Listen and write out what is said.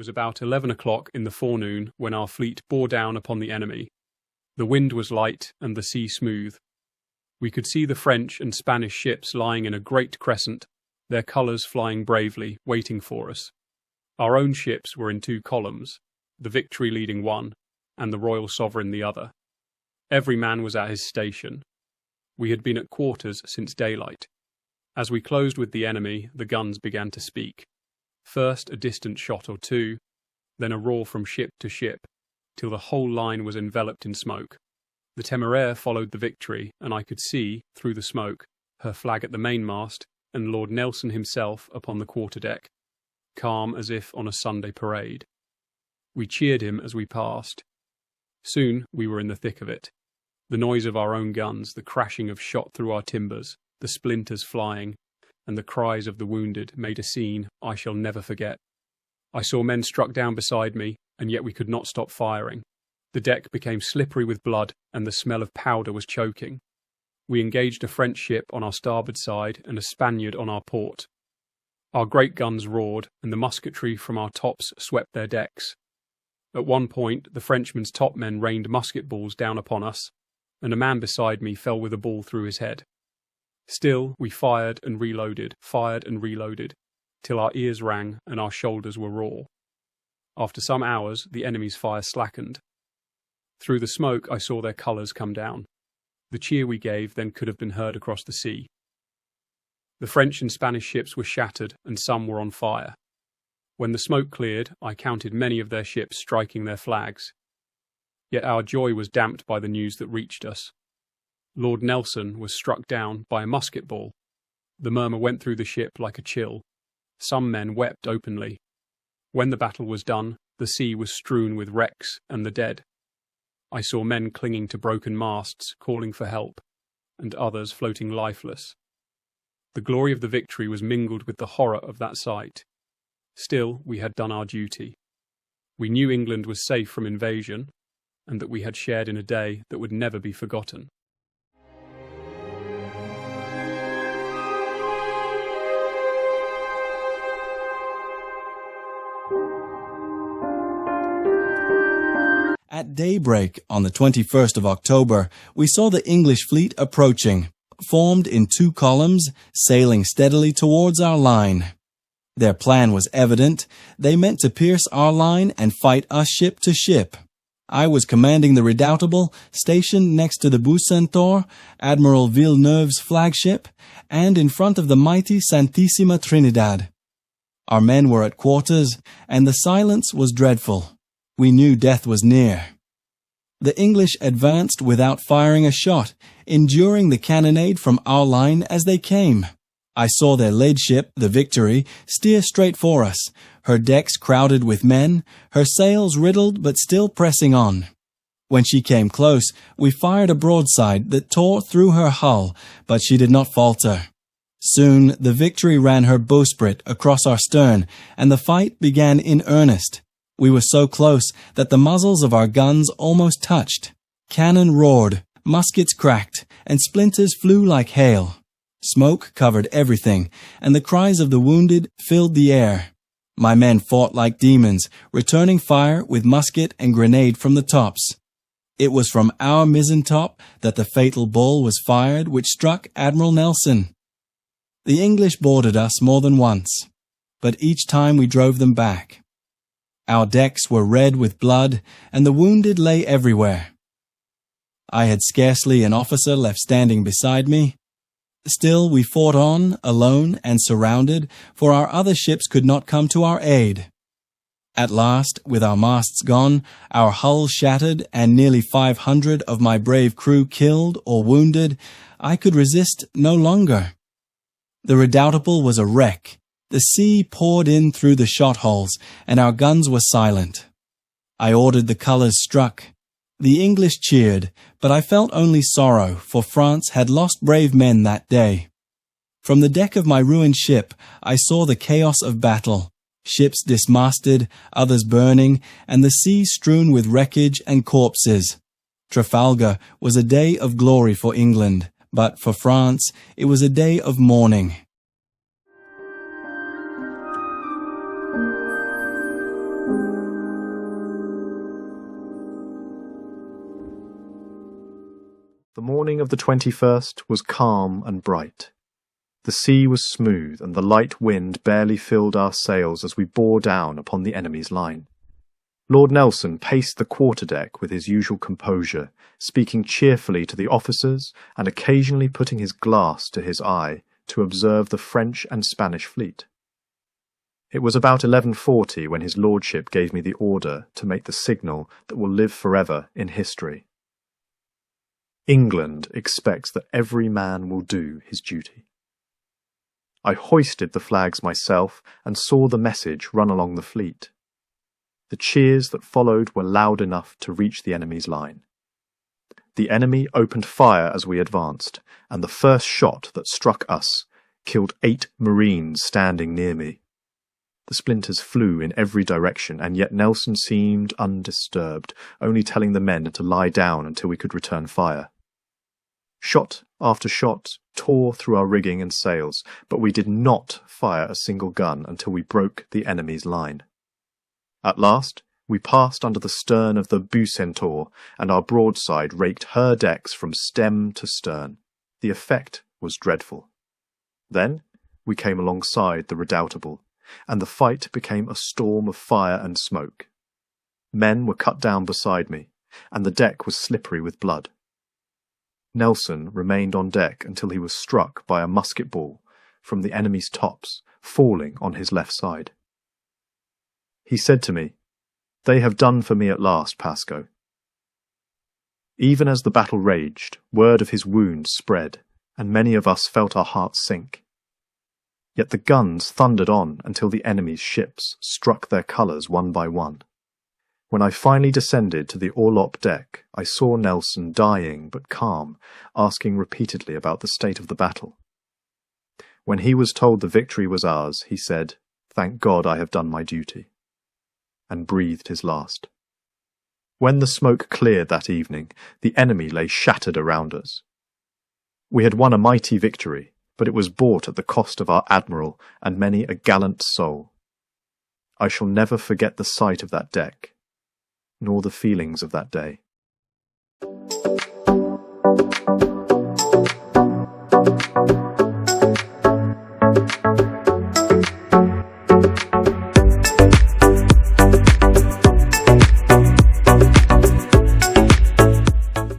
was about 11 o'clock in the forenoon when our fleet bore down upon the enemy. The wind was light and the sea smooth. We could see the French and Spanish ships lying in a great crescent, their colours flying bravely, waiting for us. Our own ships were in two columns, the Victory leading one, and the Royal Sovereign the other. Every man was at his station. We had been at quarters since daylight. As we closed with the enemy, the guns began to speak. First a distant shot or two, then a roar from ship to ship, till the whole line was enveloped in smoke. The Temeraire followed the Victory, and I could see, through the smoke, her flag at the mainmast, and Lord Nelson himself upon the quarter-deck, calm as if on a Sunday parade. We cheered him as we passed. Soon we were in the thick of it. The noise of our own guns, the crashing of shot through our timbers, the splinters flying, and the cries of the wounded made a scene I shall never forget. I saw men struck down beside me, and yet we could not stop firing. The deck became slippery with blood, and the smell of powder was choking. We engaged a French ship on our starboard side and a Spaniard on our port. Our great guns roared, and the musketry from our tops swept their decks. At one point, the Frenchmen's topmen rained musket balls down upon us, and a man beside me fell with a ball through his head. Still, we fired and reloaded, till our ears rang and our shoulders were raw. After some hours, the enemy's fire slackened. Through the smoke, I saw their colours come down. The cheer we gave then could have been heard across the sea. The French and Spanish ships were shattered, and some were on fire. When the smoke cleared, I counted many of their ships striking their flags. Yet our joy was damped by the news that reached us. Lord Nelson was struck down by a musket ball. The murmur went through the ship like a chill. Some men wept openly. When the battle was done, the sea was strewn with wrecks and the dead. I saw men clinging to broken masts, calling for help, and others floating lifeless. The glory of the Victory was mingled with the horror of that sight. Still, we had done our duty. We knew England was safe from invasion, and that we had shared in a day that would never be forgotten. At daybreak on the 21st of October, we saw the English fleet approaching, formed in two columns, sailing steadily towards our line. Their plan was evident. They meant to pierce our line and fight us ship to ship. I was commanding the Redoutable, stationed next to the Bucentaure, Admiral Villeneuve's flagship, and in front of the mighty Santissima Trinidad. Our men were at quarters, and the silence was dreadful. We knew death was near. The English advanced without firing a shot, enduring the cannonade from our line as they came. I saw their lead ship, the Victory, steer straight for us, her decks crowded with men, her sails riddled but still pressing on. When she came close, we fired a broadside that tore through her hull, but she did not falter. Soon the Victory ran her bowsprit across our stern, and the fight began in earnest. We were so close that the muzzles of our guns almost touched. Cannon roared, muskets cracked, and splinters flew like hail. Smoke covered everything, and the cries of the wounded filled the air. My men fought like demons, returning fire with musket and grenade from the tops. It was from our mizzen-top that the fatal ball was fired which struck Admiral Nelson. The English boarded us more than once, but each time we drove them back. Our decks were red with blood, and the wounded lay everywhere. I had scarcely an officer left standing beside me. Still we fought on, alone and surrounded, for our other ships could not come to our aid. At last, with our masts gone, our hull shattered, and nearly 500 of my brave crew killed or wounded, I could resist no longer. The Redoutable was a wreck. The sea poured in through the shot holes, and our guns were silent. I ordered the colours struck. The English cheered, but I felt only sorrow, for France had lost brave men that day. From the deck of my ruined ship, I saw the chaos of battle, ships dismasted, others burning, and the sea strewn with wreckage and corpses. Trafalgar was a day of glory for England, but for France it was a day of mourning. The morning of the 21st was calm and bright. The sea was smooth, and the light wind barely filled our sails as we bore down upon the enemy's line. Lord Nelson paced the quarterdeck with his usual composure, speaking cheerfully to the officers and occasionally putting his glass to his eye to observe the French and Spanish fleet. It was about 11:40 when his lordship gave me the order to make the signal that will live forever in history. England expects that every man will do his duty. I hoisted the flags myself and saw the message run along the fleet. The cheers that followed were loud enough to reach the enemy's line. The enemy opened fire as we advanced, and the first shot that struck us killed 8 Marines standing near me. The splinters flew in every direction, and yet Nelson seemed undisturbed, only telling the men to lie down until we could return fire. Shot after shot tore through our rigging and sails, but we did not fire a single gun until we broke the enemy's line. At last, we passed under the stern of the Bucentaur, and our broadside raked her decks from stem to stern. The effect was dreadful. Then we came alongside the Redoubtable, and the fight became a storm of fire and smoke. Men were cut down beside me, and the deck was slippery with blood. Nelson remained on deck until he was struck by a musket ball from the enemy's tops, falling on his left side. He said to me, "They have done for me at last, Pasco." Even as the battle raged, word of his wound spread, and many of us felt our hearts sink. Yet the guns thundered on until the enemy's ships struck their colours one by one. When I finally descended to the orlop deck, I saw Nelson dying but calm, asking repeatedly about the state of the battle. When he was told the victory was ours, he said, "Thank God I have done my duty," and breathed his last. When the smoke cleared that evening, the enemy lay shattered around us. We had won a mighty victory, but it was bought at the cost of our admiral and many a gallant soul. I shall never forget the sight of that deck, nor the feelings of that day.